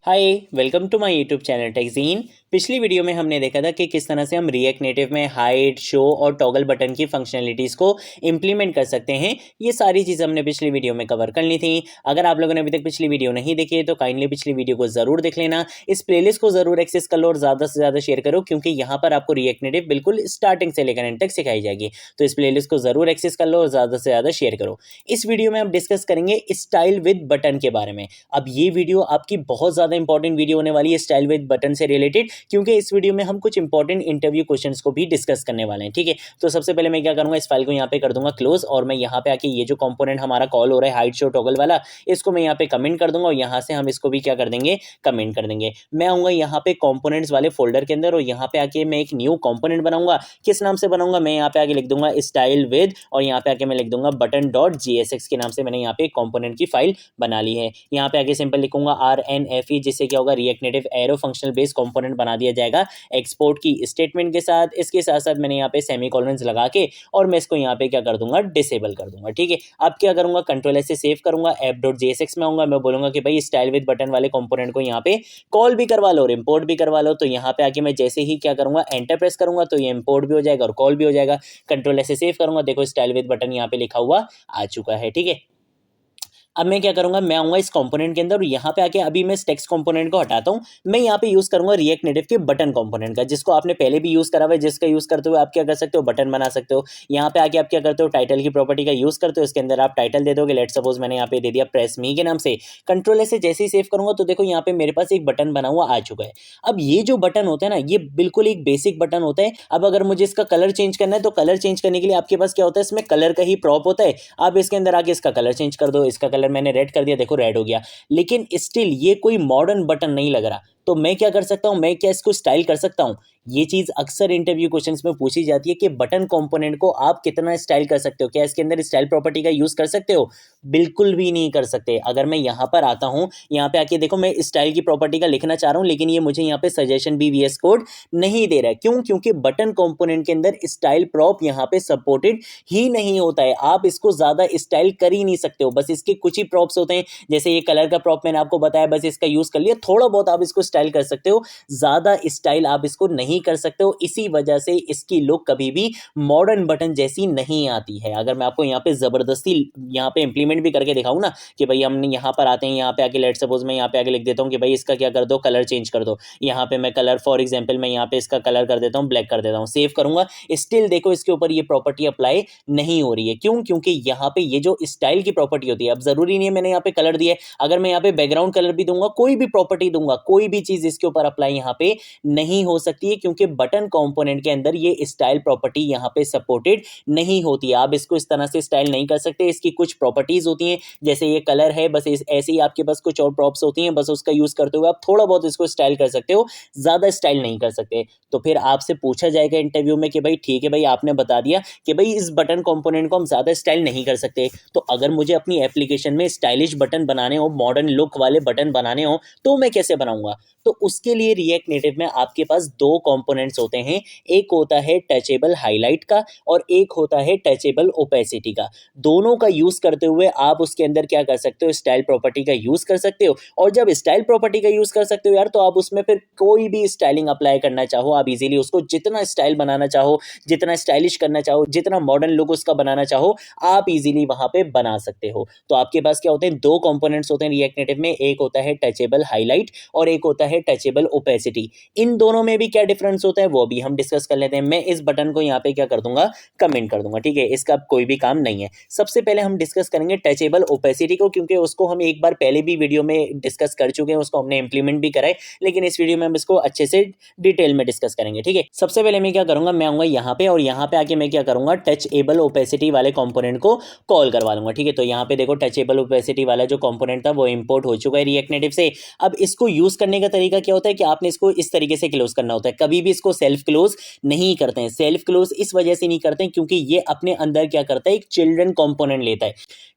Hi welcome to my YouTube channel Techgene. पिछली video में हमने देखा था कि किस तरह से हम रिएक्ट नेटिव में हाइड, शो और टॉगल बटन की फंक्शनलिटीज़ को इम्प्लीमेंट कर सकते हैं। ये सारी चीज़ हमने पिछली वीडियो में कवर कर ली थी। अगर आप लोगों ने अभी तक पिछली वीडियो नहीं देखी है तो काइंडली पिछली वीडियो को ज़रूर देख लेना। इस प्लेलिस्ट को ज़रूर एक्सेस कर लो और ज़्यादा से ज़्यादा शेयर करो, क्योंकि यहाँ पर आपको रिएक्ट नेटिव बिल्कुल स्टार्टिंग से लेकर एंड तक सिखाई जाएगी। तो इस प्लेलिस्ट को ज़रूर एक्सेस कर लो और ज़्यादा से ज़्यादा शेयर करो। इस वीडियो में हम डिस्कस करेंगे स्टाइल विद बटन के बारे में। अब ये वीडियो आपकी बहुत ज़्यादा इंपॉर्टेंट वीडियो होने वाली है स्टाइल विद बटन से रिलेटेड, क्योंकि इस वीडियो में हम कुछ इंपॉर्टेंट इंटरव्यू क्वेश्चंस को भी डिस्कस करने वाले हैं। ठीक है, तो सबसे पहले मैं क्या करूंगा, इस फाइल को यहाँ पे कर दूंगा क्लोज, और मैं यहाँ पे आके ये जो कंपोनेंट हमारा कॉल हो रहा है हाइड शो टॉगल वाला, इसको मैं यहाँ पे कमेंट कर दूंगा और यहाँ से हम इसको भी क्या कर देंगे, कमेंट कर देंगे। मैं आऊंगा यहाँ पे कंपोनेंट्स वाले फोल्डर के अंदर और यहाँ पे आके मैं एक न्यू कंपोनेंट बनाऊंगा। किस नाम से बनाऊंगा, मैं यहाँ पे आके लिख दूंगा स्टाइल विद, और यहाँ पे आके मैं लिख दूंगा बटन डॉट JSX के नाम से मैंने यहाँ पे कंपोनेंट की फाइल बना ली है। यहाँ पे आके सिंपल लिखूंगा RNFE, जिससे क्या होगा, react native arrow functional base component बना दिया जाएगा एक्सपोर्ट की स्टेटमेंट के साथ। इसके साथ साथ मैंने यहाँ पे सेमीकोलन्स लगा के और मैं इसको यहाँ पे क्या कर दूंगा, डिसेबल कर दूंगा। ठीक है, अब क्या करूंगा, कंट्रोल एस से सेव करूंगा, app.jsx में आऊंगा, मैं बोलूंगा कि भाई स्टाइल विद बटन वाले कंपोनेंट को यहाँ पे कॉल भी करवा लो और इंपोर्ट भी करवा लो। तो यहाँ पे आके मैं जैसे ही क्या करूंगा, एंटर प्रेस करूंगा तो ये इंपोर्ट भी हो जाएगा और कॉल भी हो जाएगा। कंट्रोल एस से सेव करूंगा, देखो स्टाइल विद बटन यहाँ पे लिखा हुआ आ चुका है। ठीक है, अब मैं क्या करूंगा, मैं आऊंगा इस कंपोनेंट के अंदर और यहाँ पे आके अभी मैं इस टेक्स्ट कंपोनेंट को हटाता हूँ। मैं यहाँ पे यूज करूंगा रिएक्ट नेटिव के बटन कंपोनेंट का, जिसको आपने पहले भी यूज करा हुआ है, जिसका यूज करते हुए आप क्या कर सकते हो, बटन बना सकते हो। यहाँ पे आके आप क्या करते हो, टाइटल की प्रॉपर्टी का यूज करते हो, इसके अंदर आप टाइटल दे दोगे। लेट सपोज मैंने यहाँ पे दे दिया प्रेस मी के नाम से। कंट्रोल एस से जैसे ही सेव करूंगा तो देखो यहाँ पे मेरे पास एक बटन बना हुआ आ चुका है। अब ये जो बटन होता है ना, ये बिल्कुल एक बेसिक बटन होता है। अब अगर मुझे इसका कलर चेंज करना है तो कलर चेंज करने के लिए आपके पास क्या होता है, इसमें कलर का ही प्रॉप होता है। आप इसके अंदर आके इसका कलर चेंज कर दो। इसका कलर मैंने रेड कर दिया, देखो रेड हो गया, लेकिन स्टिल ये कोई मॉडर्न बटन नहीं लग रहा। तो मैं क्या कर सकता हूं, मैं क्या इसको स्टाइल कर सकता हूं। ये चीज अक्सर इंटरव्यू क्वेश्चंस में पूछी जाती है कि बटन कंपोनेंट को आप कितना स्टाइल कर सकते हो, क्या इसके अंदर स्टाइल प्रॉपर्टी का यूज कर सकते हो। बिल्कुल भी नहीं कर सकते। अगर मैं यहां पर आता हूं, यहां पे आके देखो मैं स्टाइल की प्रॉपर्टी का लिखना चाह रहा हूं, लेकिन ये मुझे यहां पे सजेशन BVS कोड नहीं दे रहा है। क्यों, क्योंकि बटन कंपोनेंट के अंदर स्टाइल प्रॉप यहां पे सपोर्टेड ही नहीं होता है। आप इसको ज्यादा स्टाइल कर ही नहीं सकते हो, बस इसके कुछ ही प्रॉप्स होते हैं। जैसे ये कलर का प्रॉप मैंने आपको बताया, बस इसका यूज कर लिया, थोड़ा बहुत आप इसको स्टाइल कर सकते हो, ज्यादा स्टाइल आप इसको नहीं कर सकते हो। इसी वजह से इसकी लुक कभी भी मॉडर्न बटन जैसी नहीं आती है। अगर मैं आपको यहाँ पे जबरदस्ती यहाँ पे इंप्लीमेंट भी करके दिखाऊं ना कि भाई हमने यहाँ पर आते हैं, यहाँ पे आके लेट सपोज मैं यहाँ पे आके लिख देता हूँ कि भाई इसका क्या कर दो, कलर चेंज कर दो। यहाँ पे मैं कलर फॉर एग्जाम्पल मैं यहाँ पे इसका कलर कर देता हूँ, ब्लैक कर देता हूँ, सेव करूंगा, स्टिल देखो इसके ऊपर ये प्रॉपर्टी अप्लाई नहीं हो रही है। क्यों, क्योंकि यहाँ पे ये जो स्टाइल की प्रॉपर्टी होती है, अब जरूरी नहीं है मैंने यहाँ पे कलर दिया है, अगर मैं यहाँ पे बैकग्राउंड कलर भी दूंगा, कोई भी प्रॉपर्टी दूंगा, कोई भी चीज इसके ऊपर अप्लाई यहाँ पे नहीं हो सकती है, क्योंकि बटन कंपोनेंट के अंदर ये स्टाइल प्रॉपर्टी यहाँ पे सपोर्टेड नहीं होती है। आप इसको इस तरह से स्टाइल नहीं कर सकते। इसकी कुछ प्रॉपर्टीज होती हैं, जैसे ये कलर है, बस ऐसे ही आपके पास कुछ और प्रॉप्स होती हैं, बस उसका यूज करते हुए आप थोड़ा बहुत इसको स्टाइल कर सकते हो, ज्यादा स्टाइल नहीं कर सकते। तो फिर आपसे पूछा जाएगा इंटरव्यू में कि भाई ठीक है भाई, आपने बता दिया कि भाई इस बटन कंपोनेंट को हम ज्यादा स्टाइल नहीं कर सकते, तो अगर मुझे अपनी एप्लीकेशन में स्टाइलिश बटन बनाने हो, मॉडर्न लुक वाले बटन बनाने हो, तो मैं कैसे बनाऊंगा। तो उसके लिए रिएक्ट नेटिव में आपके पास दो कंपोनेंट्स होते हैं। एक होता है टचेबल हाईलाइट का और एक होता है टचेबल ओपेसिटी का। दोनों का यूज करते हुए आप उसके अंदर क्या कर सकते हो, स्टाइल प्रॉपर्टी का यूज कर सकते हो। और जब स्टाइल प्रॉपर्टी का यूज कर सकते हो यार, तो आप उसमें फिर कोई भी स्टाइलिंग अप्लाई करना चाहो, आप इजीली उसको जितना स्टाइल बनाना चाहो, जितना स्टाइलिश करना चाहो, जितना मॉडर्न लुक उसका बनाना चाहो, आप इजीली वहां पे बना सकते हो। तो आपके पास क्या होते हैं, दो कंपोनेंट्स होते हैं रिएक्ट नेटिव में, एक होता है टचेबल हाईलाइट और एक होता है टचेबल ओपेसिटी। इन दोनों में भी क्या डिफरेंस होता है वो भी हम डिस्कस कर लेते हैं। मैं इस बटन को यहाँ पे क्या कर दूंगा, कमेंट कर दूंगा। ठीक है, इसका कोई भी काम नहीं है। सबसे पहले हम डिस्कस करेंगे टचेबल ओपेसिटी को, क्योंकि उसको हम एक बार पहले भी वीडियो में डिस्कस कर चुके हैं, उसको हमने इंप्लीमेंट भी करा है, लेकिन इस वीडियो में हम इसको अच्छे से डिटेल में डिस्कस करेंगे। ठीक है, सबसे पहले मैं क्या करूंगा, मैं आऊंगा यहाँ पे और यहाँ पे आके मैं क्या करूंगा, टचेबल ओपेसिटी वाले कंपोनेंट को कॉल करवा लूंगा। ठीक है, तो यहाँ पे देखो टचेबल ओपेसिटी वाला जो कंपोनेंट था वो इंपोर्ट हो चुका है रिएक्ट नेटिव से। अब इसको यूज करने का तरीका क्या होता है कि आपने इसको इस तरीके से क्लोज करना होता है। कभी भी इसको सेल्फ क्लोज नहीं करते हैं। सेल्फ क्लोज इस वजह से नहीं करते हैं क्योंकि ये अपने अंदर क्या करता है, एक चिल्ड्रन कंपोनेंट लेता है।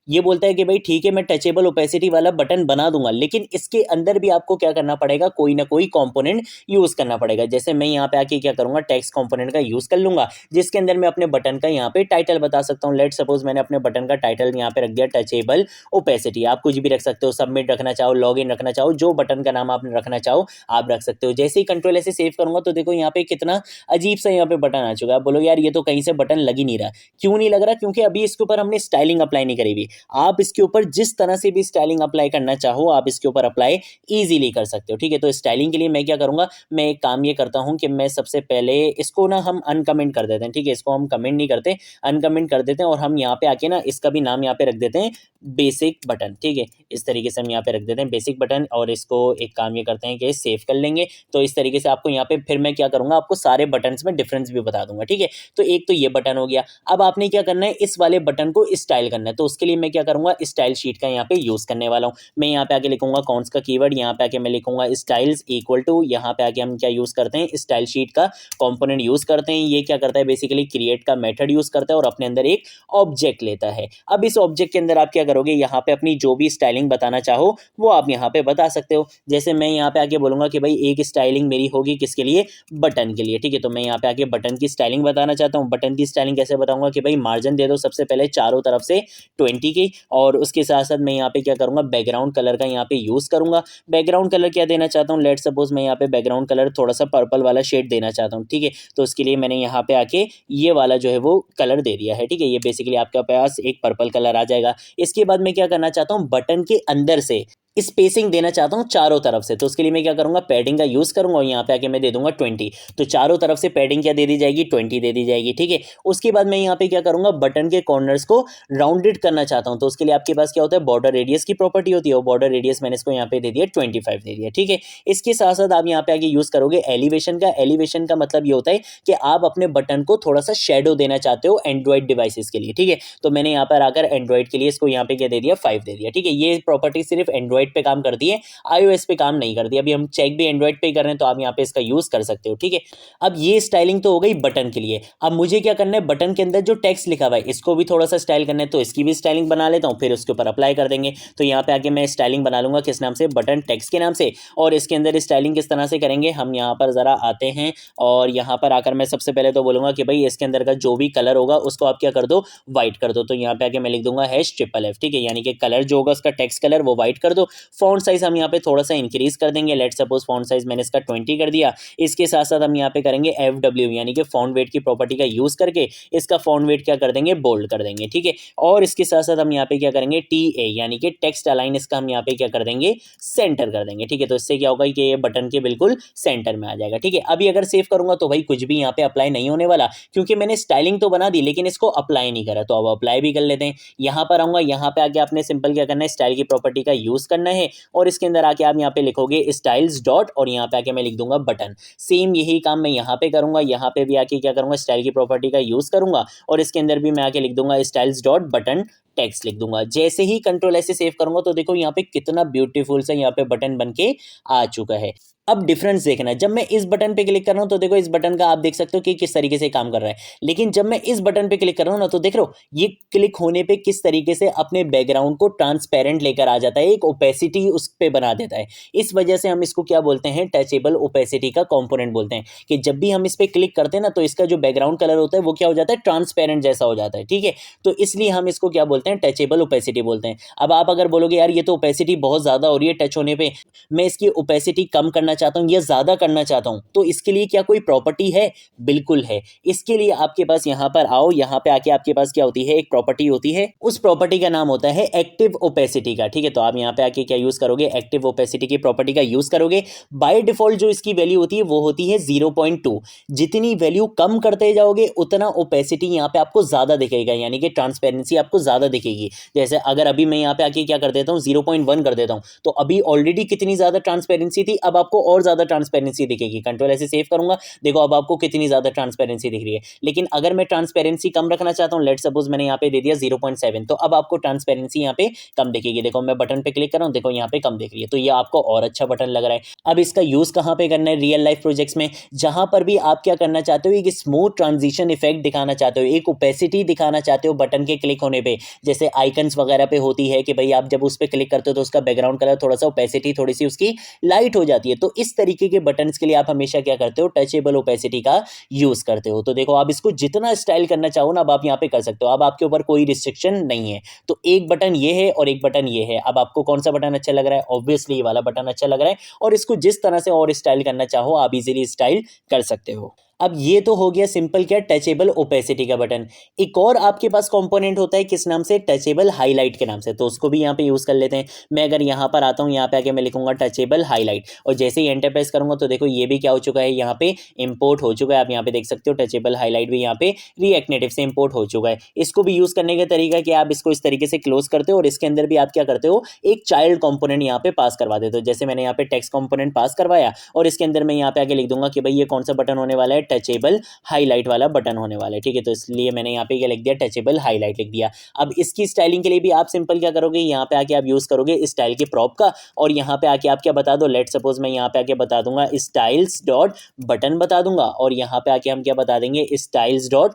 ये बोलता है कि भाई ठीक है मैं टचेबल ओपेसिटी वाला बटन बना दूंगा, लेकिन इसके अंदर भी आपको क्या करना पड़ेगा, कोई ना कोई कंपोनेंट यूज करना पड़ेगा। जैसे मैं यहाँ पे आके क्या करूंगा, टेक्स्ट कंपोनेंट का यूज कर लूंगा, जिसके अंदर मैं अपने बटन का यहाँ पे टाइटल बता सकता हूँ। लेट सपोज मैंने अपने बटन का टाइटल यहाँ पे रख दिया टचेबल ओपेसिटी। आप कुछ भी रख सकते हो, सबमिट रखना चाहो, लॉग इन रखना चाहो, जो बटन का नाम आपने रखना चाहो आप रख सकते हो। जैसे ही कंट्रोल ऐसे सेव करूंगा तो देखो यहाँ पे कितना अजीब सा यहाँ पे बटन आ चुका है। आप बोलो यार ये तो कहीं से बटन लग ही नहीं रहा। क्यों नहीं लग रहा? क्योंकि अभी इसके ऊपर हमने स्टाइलिंग अप्लाई नहीं करी हुई। आप इसके ऊपर जिस तरह से भी स्टाइलिंग अप्लाई करना चाहो आप इसके ऊपर अप्लाई इजीली कर सकते हो। ठीक है, तो स्टाइलिंग के लिए मैं क्या करूंगा, मैं एक काम ये करता हूं कि मैं सबसे पहले इसको ना हम अनकमेंट कर देते हैं। ठीक है, इसको हम कमेंट नहीं करते, अनकमेंट कर देते हैं और हम यहाँ पे आके ना इसका भी नाम यहाँ पे रख देते हैं बेसिक बटन। ठीक है, इस तरीके से हम यहाँ पे रख देते हैं बेसिक बटन और इसको एक काम ये करते हैं कि सेव कर लेंगे। तो इस तरीके से आपको यहाँ पे फिर मैं क्या करूंगा, आपको सारे बटन्स में डिफरेंस भी बता दूंगा। ठीक है, तो एक तो ये बटन हो गया। अब आपने क्या करना है, इस वाले बटन को स्टाइल करना है। तो उसके लिए मैं क्या करूंगा, स्टाइल शीट का यहाँ पे यूज करने वाला हूँ। मैं यहाँ पे आके लिखूंगा कौन सा कीवर्ड, यहाँ पे आके मैं लिखूंगा स्टाइल्स इक्वल टू, यहाँ पे आके हम क्या यूज करते हैं, स्टाइल शीट का कंपोनेंट यूज करते हैं। ये क्या करता है, बेसिकली क्रिएट का मेथड यूज करता है और अपने अंदर एक ऑब्जेक्ट लेता है। अब इस ऑब्जेक्ट के अंदर आप क्या करोगे, यहाँ पे अपनी जो भी स्टाइलिंग बताना चाहो वो आप यहाँ पे बता सकते हो। जैसे मैं यहाँ पे आके बोलूंगा कि भाई एक स्टाइलिंग मेरी होगी किसके लिए, बटन के लिए। ठीक है, तो मैं यहाँ पे आके बटन की स्टाइलिंग बताना चाहता हूँ। बटन की स्टाइलिंग कैसे बताऊंगा कि भाई मार्जिन दे दो सबसे पहले चारों तरफ से 20 की, और उसके साथ साथ मैं यहाँ पे क्या करूंगा, बैकग्राउंड कलर का यहाँ पे यूज करूंगा। बैकग्राउंड कलर क्या देना चाहता हूँ, लेट सपोज मैं यहाँ पे बैकग्राउंड कलर थोड़ा सा पर्पल वाला शेड देना चाहता हूँ। ठीक है, तो उसके लिए मैंने यहाँ पे आके ये वाला जो है वो कलर दे दिया है। ठीक है, ये बेसिकली आपके पास एक पर्पल कलर आ जाएगा। इसके बाद मैं क्या करना चाहता हूँ, बटन के अंदर से स्पेसिंग देना चाहता हूँ चारों तरफ से। तो उसके लिए मैं क्या करूंगा, पैडिंग का यूज करूंगा और यहाँ पे आके मैं दे दूंगा 20। तो चारों तरफ से पैडिंग क्या दे दी जाएगी, 20 दे दी जाएगी। ठीक है, उसके बाद मैं यहाँ पे क्या करूंगा, बटन के कॉर्नर्स को राउंडेड करना चाहता हूँ। तो उसके लिए आपके पास क्या होता है, बॉर्डर रेडियस की प्रॉपर्टी होती है, और बॉर्डर रेडियस मैंने इसको यहाँ पे दे दिया 25 दे दिया। ठीक है, इसके साथ साथ आप यहाँ पे आगे यूज करोगे एलिवेशन का। एलिवेशन का मतलब ये होता है कि आप अपने बटन को थोड़ा सा शेडो देना चाहते हो एंड्रॉइड डिवाइसेस के लिए। ठीक है, तो मैंने यहाँ पर आकर एंड्रॉइड के लिए इसको यहाँ पे क्या दे दिया, 5 दे दिया। ठीक है, ये प्रॉपर्टी सिर्फ एंड्रॉइड पे काम करती है, iOS पे काम नहीं करती। अभी हम चेक भी एंड्रॉइड पे ही कर रहे हैं, तो आप यहाँ पे इसका यूज कर सकते हो। ठीक है, अब ये स्टाइलिंग तो हो गई बटन के लिए। अब मुझे क्या करना है, बटन के अंदर जो टेक्स्ट लिखा हुआ है इसको भी थोड़ा सा स्टाइल करना है, तो इसकी भी स्टाइलिंग बना लेता हूँ, फिर उसके ऊपर अप्लाई कर देंगे। तो यहाँ पे आके मैं स्टाइलिंग बना लूंगा किस नाम से, बटन टेक्स्ट के नाम से। और इसके अंदर स्टाइलिंग किस तरह से करेंगे, हम यहाँ पर जरा आते हैं और यहाँ पर आकर मैं सबसे पहले तो बोलूंगा कि भाई इसके अंदर का जो भी कलर होगा उसको आप क्या कर दो, व्हाइट कर दो। तो यहाँ पे आके मैं लिख दूंगा #FFF। ठीक है, यानी कि कलर जो होगा उसका टेक्स्ट कलर वो व्हाइट कर दो। फॉन्ट साइज हम यहाँ पे थोड़ा सा इंक्रीज कर देंगे। लेट सपोज फॉन्ट साइज मैंने इसका 20 कर दिया। इसके साथ साथ हम यहाँ पे करेंगे FW यानी कि फॉन्ट वेट की प्रॉपर्टी का यूज करके इसका फॉन्ट वेट क्या कर देंगे, बोल्ड कर देंगे। ठीक है, और इसके साथ साथ हम यहाँ पे क्या करेंगे, TA यानी कि टेक्स्ट अलाइन, इसका हम यहाँ पे क्या कर देंगे, सेंटर कर देंगे। ठीक है, तो इससे क्या होगा कि ये बटन के बिल्कुल सेंटर में आ जाएगा। ठीक है, अभी अगर सेव करूंगा तो भाई कुछ भी यहाँ पे अप्लाई नहीं होने वाला, क्योंकि मैंने स्टाइलिंग तो बना दी लेकिन इसको अप्लाई नहीं करा। तो अब अप्लाई भी कर लेते हैं। यहाँ पर आऊंगा, यहाँ पे आके आपने सिंपल क्या करना है, स्टाइल की प्रॉपर्टी का यूज करना है और इसके अंदर आके आप यहाँ पे लिखोगे स्टाइल्स डॉट, और यहाँ पे आके मैं लिख दूंगा बटन। सेम यही काम मैं यहाँ पे करूंगा। यहाँ पे भी आके क्या करूंगा, स्टाइल की प्रॉपर्टी का यूज करूंगा और इसके अंदर भी मैं आके लिख दूंगा स्टाइल्स डॉट बटन टेक्स्ट लिख दूंगा। जैसे ही कंट्रोल ऐसे सेव करूंगा तो देखो यहाँ पे कितना ब्यूटीफुल सा यहाँ पे बटन बन के आ चुका है। अब डिफरेंस देखना है, जब मैं इस बटन पे क्लिक कर रहा हूं तो देखो इस बटन का आप देख सकते हो कि किस तरीके से काम कर रहा है। लेकिन जब मैं इस बटन पे क्लिक कर रहा हूं ना तो देख रहे हो ये क्लिक होने पे किस तरीके से अपने बैकग्राउंड को ट्रांसपेरेंट लेकर आ जाता है, एक ओपेसिटी उस पे बना देता है। इस वजह से हम इसको क्या बोलते हैं, टचेबल ओपेसिटी का कंपोनेंट बोलते हैं। कि जब भी हम इस पे क्लिक करते हैं ना तो इसका जो बैकग्राउंड कलर होता है वो क्या हो जाता है, ट्रांसपेरेंट जैसा हो जाता है। ठीक है, तो इसलिए हम इसको क्या बोलते हैं, टचेबल ओपेसिटी बोलते हैं। अब आप अगर बोलोगे यार ये तो ओपेसिटी बहुत ज्यादा हो रही है टच होने पे, मैं इसकी ओपेसिटी कम करना चाहता हूं या ज्यादा करना चाहता हूं, तो इसके लिए क्या कोई प्रॉपर्टी है, बिल्कुल है। इसके लिए आपके पास यहां पर आओ, यहां पे आके आपके पास क्या होती है, एक प्रॉपर्टी होती है, उस प्रॉपर्टी का नाम होता है एक्टिव ओपेसिटी का। ठीक है, तो आप यहां पे आके क्या यूज करोगे, एक्टिव ओपेसिटी की प्रॉपर्टी का यूज करोगे। बाय डिफॉल्ट जो इसकी वैल्यू होती है वो होती है 0.2। जितनी वैल्यू कम करते जाओगे उतना ओपेसिटी यहां पे आपको ज्यादा दिखेगा, यानी कि ट्रांसपेरेंसी आपको ज्यादा दिखेगी। जैसे अगर अभी मैं यहां पे आके क्या कर देता हूं, 0.1 कर देता हूं, तो अभी ऑलरेडी कितनी ज्यादा ट्रांसपेरेंसी थी, अब आपको और ज़्यादा ट्रांसपेरेंसी दिखेगी। कंट्रोल ऐसे सेव करूँगा, देखो अब आपको कितनी ज़्यादा ट्रांसपेरेंसी दिख रही है। लेकिन अगर मैं ट्रांसपेरेंसी कम रखना चाहता हूँ, लेट सपोज मैंने यहाँ पे दे दिया 0.7, तो अब आपको ट्रांसपेरेंसी यहाँ पे कम दिखेगी। देखो मैं बटन पे क्लिक कर रहा हूँ, देखो यहाँ पे कम दिख रही है, तो ये आपको और अच्छा बटन लग रहा है। अब इसका यूज़ कहाँ पे करना है रियल लाइफ प्रोजेक्ट्स में, जहाँ पर भी आप क्या करना चाहते हो, एक स्मूथ ट्रांजिशन इफेक्ट दिखाना चाहते हो, एक ओपेसिटी दिखाना चाहते हो बटन के क्लिक होने पे, जैसे आइकन्स वगैरह पे होती है कि भाई आप जब उस पर क्लिक करते हो तो उसका बैकग्राउंड कलर थोड़ा सा ओपेसिटी थोड़ी सी उसकी लाइट हो जाती है। तो इस तरीके के बटन्स के लिए आप हमेशा क्या करते हो, टचेबल ओपेसिटी का यूज़ करते हो। तो देखो आप इसको जितना स्टाइल करना चाहो ना, अब आप यहाँ पे कर सकते हो। अब आपके ऊपर कोई रिस्ट्रिक्शन नहीं है। तो एक बटन ये है और एक बटन ये है। अब आपको कौन सा बटन अच्छा लग रहा है? ऑब्वियसली ये वाला बटन अच्छा लग रहा है, और इसको जिस तरह से और स्टाइल करना चाहो आप इजीली स्टाइल कर सकते हो। अब ये तो हो गया सिंपल क्या, टचेबल ओपेसिटी का बटन। एक और आपके पास कंपोनेंट होता है किस नाम से, टचेबल हाईलाइट के नाम से, तो उसको भी यहाँ पे यूज़ कर लेते हैं। मैं अगर यहाँ पर आता हूँ, यहाँ पे आके मैं लिखूंगा टचेबल हाईलाइट, और जैसे ही एंटर प्रेस करूंगा तो देखो ये भी क्या हो चुका है, यहाँ पे इंपोर्ट हो चुका है। आप यहाँ पे देख सकते हो टचेबल हाईलाइट भी यहाँ पे रिएक्ट नेटिव से इंपोर्ट हो चुका है। इसको भी यूज़ करने का तरीका कि आप इसको इस तरीके से क्लोज करते हो और इसके अंदर भी आप क्या करते हो, एक चाइल्ड कंपोनेंट यहाँ पे पास करवा देते हो। जैसे मैंने यहाँ पे टेक्स्ट कंपोनेंट पास करवाया और इसके अंदर मैं यहाँ पे आके लिख दूंगा कि भाई ये कौन सा बटन होने वाला है, टचेबल हाईलाइट वाला बटन होने वाला है। ठीक है, तो इसलिए मैंने यहाँ पे क्या लिख दिया, टचेबल हाईलाइट लिख दिया। अब इसकी स्टाइलिंग के लिए भी आप सिंपल क्या करोगे, यहाँ पे आके आप यूज करोगे स्टाइल के प्रॉप का, और यहाँ पे आके आप क्या बता दो, लेट सपोज मैं यहाँ पे आके बता दूंगा स्टाइल्स डॉट बटन बता दूंगा, और यहाँ पे आके हम क्या बता देंगे, स्टाइल्स डॉट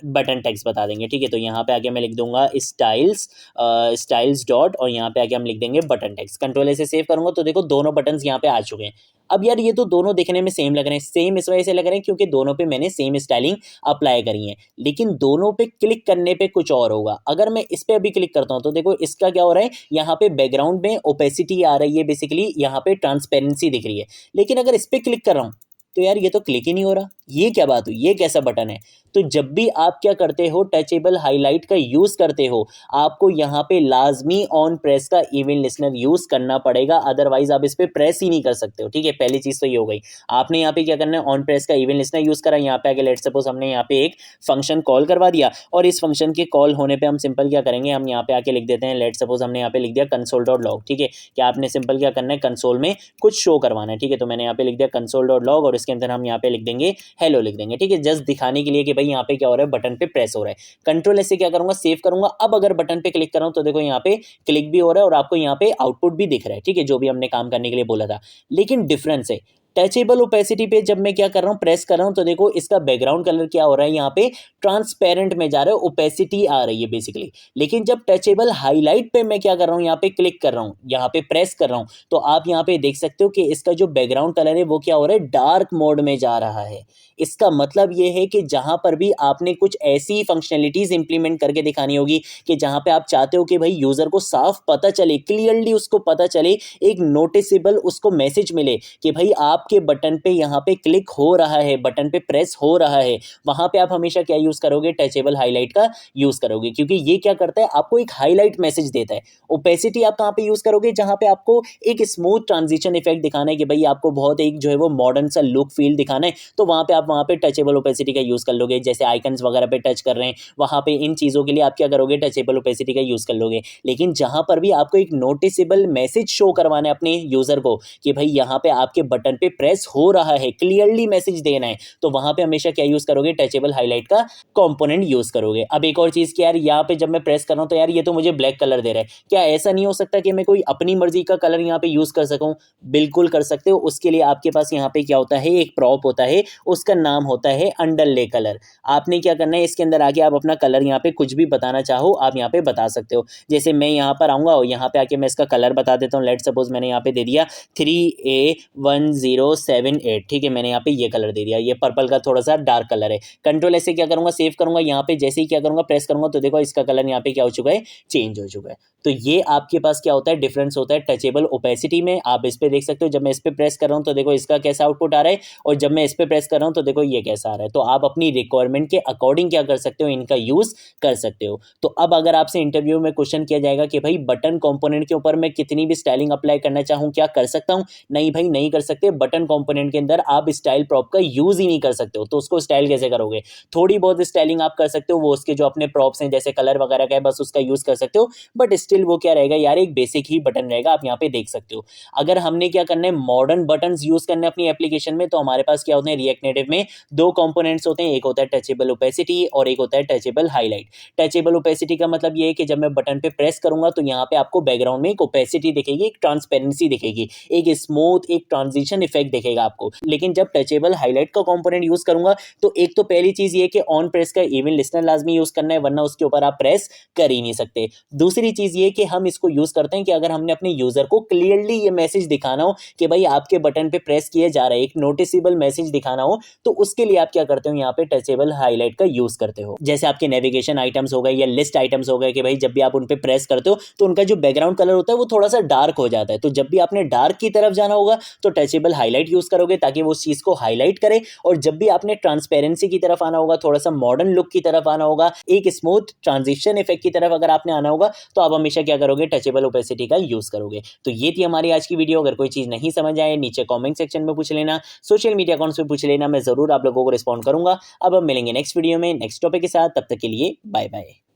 बटन टेक्स्ट बता देंगे। ठीक है, तो यहाँ पे आके मैं लिख दूंगा स्टाइल्स डॉट, और यहाँ पे आके हम लिख देंगे बटन टेक्स्ट। कंट्रोल ऐसे सेव करूंगा तो देखो दोनों बटन्स यहाँ पे आ चुके हैं। अब यार ये तो दोनों दिखने में सेम लग रहे हैं, सेम इस वजह से लग रहे हैं क्योंकि दोनों पे मैंने सेम स्टाइलिंग अप्लाई करी है, लेकिन दोनों पे क्लिक करने पे कुछ और होगा। अगर मैं इस पे अभी क्लिक करता हूं तो देखो इसका क्या हो रहा है, यहाँ पे बैकग्राउंड में ओपेसिटी आ रही है, बेसिकली यहाँ पे ट्रांसपेरेंसी दिख रही है। लेकिन अगर इस पे क्लिक कर रहा हूं तो यार ये तो क्लिक ही नहीं हो रहा, ये क्या बात हुई, ये कैसा बटन है। तो जब भी आप क्या करते हो, टचेबल हाईलाइट का यूज करते हो, आपको यहाँ पे लाजमी ऑन प्रेस का इवेंट लिस्नर यूज करना पड़ेगा, अदरवाइज आप इस पे प्रेस ही नहीं कर सकते हो। ठीक है, पहली चीज तो ये हो गई। आपने यहाँ पे क्या करना है, ऑन प्रेस का इवेंट लिस्नर यूज करा, यहाँ पे आगे लेट सपोज हमने यहाँ पे एक फंक्शन कॉल करवा दिया, और इस फंक्शन के कॉल होने पे हम सिंपल क्या करेंगे, हम यहाँ पे आके लिख देते हैं, लेट सपोज हमने यहाँ पे लिख दिया कंसोल डॉट लॉग। ठीक है, क्या आपने सिंपल क्या करना है, कंसोल में कुछ शो करवाना है। ठीक है, तो मैंने यहाँ पे लिख दिया कंसोल डॉट लॉग, और इसके अंदर हम यहाँ पे लिख देंगे हेलो लिख देंगे। ठीक है, जस्ट दिखाने के लिए कि भाई यहाँ पे क्या हो रहा है, बटन पे प्रेस हो रहा है। कंट्रोल ऐसे क्या करूंगा, सेव करूंगा। अब अगर बटन पे क्लिक कर रहा हूं तो देखो यहाँ पे क्लिक भी हो रहा है और आपको यहाँ पे आउटपुट भी दिख रहा है। ठीक है, जो भी हमने काम करने के लिए बोला था। लेकिन डिफरेंस है, टचेबल ओपेसिटी पे जब मैं क्या कर रहा हूँ, प्रेस कर रहा हूँ, तो देखो इसका बैकग्राउंड कलर क्या हो रहा है, यहाँ पे ट्रांसपेरेंट में जा रहा है, ओपेसिटी आ रही है बेसिकली। लेकिन जब टचेबल हाईलाइट पे मैं क्या कर रहा हूँ, यहाँ पे क्लिक कर रहा हूँ, यहाँ पे प्रेस कर रहा हूँ, तो आप यहाँ पे देख सकते हो कि इसका जो बैकग्राउंड कलर है वो क्या हो रहा है, डार्क मोड में जा रहा है। इसका मतलब ये है कि जहां पर भी आपने कुछ ऐसी फंक्शनलिटीज इंप्लीमेंट करके दिखानी होगी कि जहां पे आप चाहते हो कि भाई यूजर को साफ पता चले, क्लियरली उसको पता चले, एक नोटिसेबल उसको मैसेज मिले कि भाई आपके बटन पे यहाँ पे क्लिक हो रहा है, बटन पे प्रेस हो रहा है, वहां पे आप हमेशा क्या यूज करोगे, टचेबल हाईलाइट का यूज करोगे, क्योंकि ये क्या करता है, आपको एक हाईलाइट मैसेज देता है। ओपेसिटी आप कहां पे यूज करोगे, जहां पे आपको एक स्मूथ ट्रांजिशन इफेक्ट दिखाना है कि भाई आपको बहुत एक जो है वो मॉडर्न सा लुक फील दिखाना है, तो वहां पे आप वहां पे टचेबल ओपेसिटी का यूज कर लोगे। जैसे आइकन्स वगैरह पे टच कर रहे हैं, वहां पे इन चीजों के लिए आप क्या करोगे, टचेबल ओपेसिटी का यूज कर लोगे। लेकिन जहां पर भी आपको एक नोटिसेबल मैसेज शो करवाना है अपने यूजर को कि भाई यहाँ पे आपके बटन पे प्रेस हो रहा है, क्लियरली मैसेज देना है, तो वहां पे हमेशा क्या यूज करोगे, टचेबल हाईलाइट का कंपोनेंट यूज करोगे। अब एक और चीज कि यार यहाँ पे जब मैं प्रेस कर रहा हूँ तो यार ये तो मुझे ब्लैक कलर दे रहा है, क्या ऐसा नहीं हो सकता कि मैं कोई अपनी मर्जी का कलर यहाँ पे यूज कर सकूं? बिल्कुल कर सकते हो। उसके लिए आपके पास यहाँ पे क्या होता है, एक प्रॉप होता है, उसका नाम होता है अंडरले कलर। आपने क्या करना है, इसके अंदर आके आप अपना कलर यहाँ पे कुछ भी बताना चाहो आप यहाँ पे बता सकते हो। जैसे मैं यहाँ पर आऊंगा और यहाँ पे आके मैं इसका कलर बता देता हूँ। लेट सपोज मैंने यहाँ पे दे दिया 3A1078। ठीक है, मैंने यहाँ पे ये कलर दे दिया, ये पर्पल का थोड़ा सा डार्क कलर है। कंट्रोल ऐसे क्या करूंगा, सेव करूंगा, यहाँ पे जैसे ही क्या करूंगा, प्रेस करूंगा, तो देखो इसका कलर यहाँ पे क्या हो चुका है, चेंज हो चुका है। तो ये आपके पास क्या होता है, डिफरेंस होता है टचेबल ओपेसिटी में। आप इस पे देख सकते हो, जब मैं इस पे प्रेस कर रहा हूँ तो देखो इसका कैसा आउटपुट आ रहा है, और जब मैं इस पे प्रेस कर रहा हूँ तो देखो ये कैसा आ रहा है। तो आप अपनी रिक्वायरमेंट के अकॉर्डिंग क्या कर सकते हो, इनका यूज कर सकते हो। तो अब अगर आपसे इंटरव्यू में क्वेश्चन किया जाएगा कि भाई बटन कंपोनेंट के ऊपर मैं कितनी भी स्टाइलिंग अप्लाई करना चाहूँ क्या कर सकता हूँ, नहीं भाई नहीं कर सकते। बटन कंपोनेंट के अंदर आप स्टाइल प्रॉप का यूज ही नहीं कर सकते हो, तो उसको स्टाइल कैसे करोगे? थोड़ी बहुत स्टाइलिंग आप कर सकते हो, वो उसके जो अपने प्रॉप्स हैं जैसे कलर वगैरह का है बस उसका यूज कर सकते हो, बट स्टिल वो क्या रहेगा यार, एक बेसिक ही बटन रहेगा, आप यहाँ पे देख सकते हो। अगर हमने क्या करना है, मॉडर्न बटन यूज करना है अपनी एप्लीकेशन में, तो हमारे पास क्या होते हैं, रिएक्ट नेटिव में दो कंपोनेंट्स होते हैं, एक होता है टचेबल ओपेसिटी और एक होता है टचेबल हाईलाइट। टचेबल ओपेसिटी का मतलब ये है कि जब मैं बटन पे प्रेस करूंगा तो यहाँ पे आपको बैकग्राउंड में एक ओपेसिटी दिखेगी, एक ट्रांसपेरेंसी दिखेगी, एक स्मूथ एक ट्रांजिशन इफेक्ट दिखेगा आपको। लेकिन जब टचेबल हाईलाइट का कंपोनेंट यूज करूंगा तो एक तो पहली चीज ये कि ऑन प्रेस का इवन लिस्टनर लाजमी यूज करना है, वरना उसके ऊपर आप प्रेस कर ही नहीं सकते। दूसरी चीज ये कि हम इसको यूज करते हैं कि अगर हमने अपने यूजर को क्लियरली ये मैसेज दिखाना हो कि भाई आपके बटन पे प्रेस किए जा रहे हैं, एक नोटिसेबल मैसेज दिखाना हो, तो उसके लिए आप क्या करते हो, यहाँ पे टचेबल हाईलाइट का यूज करते हो। जैसे आपके नेविगेशन आइटम्स हो गए या लिस्ट आइटम्स हो गए कि भाई जब भी आप उन पे प्रेस करते हो तो उनका जो बैकग्राउंड कलर होता है वो थोड़ा सा डार्क हो जाता है, तो जब भी आपने डार्क की तरफ जाना होगा तो टचेबल हाईलाइट यूज करोगे ताकि वो उस चीज को हाईलाइट करे, और जब भी आपने ट्रांसपेरेंसी की तरफ आना होगा, थोड़ा सा मॉडर्न लुक की तरफ आना होगा, एक स्मूथ ट्रांजिशन इफेक्ट की तरफ अगर आपने आना होगा, तो आप हमेशा क्या करोगे, टचेबल ओपेसिटी का यूज करोगे। तो ये थी हमारी आज की वीडियो। अगर कोई चीज नहीं समझ आए नीचे कमेंट सेक्शन में पूछ लेना, सोशल मीडिया अकाउंट्स पे पूछ लेना, मैं जरूर आप लोगों को रिस्पॉन्ड करूंगा। अब हम मिलेंगे नेक्स्ट वीडियो में नेक्स्ट टॉपिक के साथ, तब तक के लिए बाय बाय।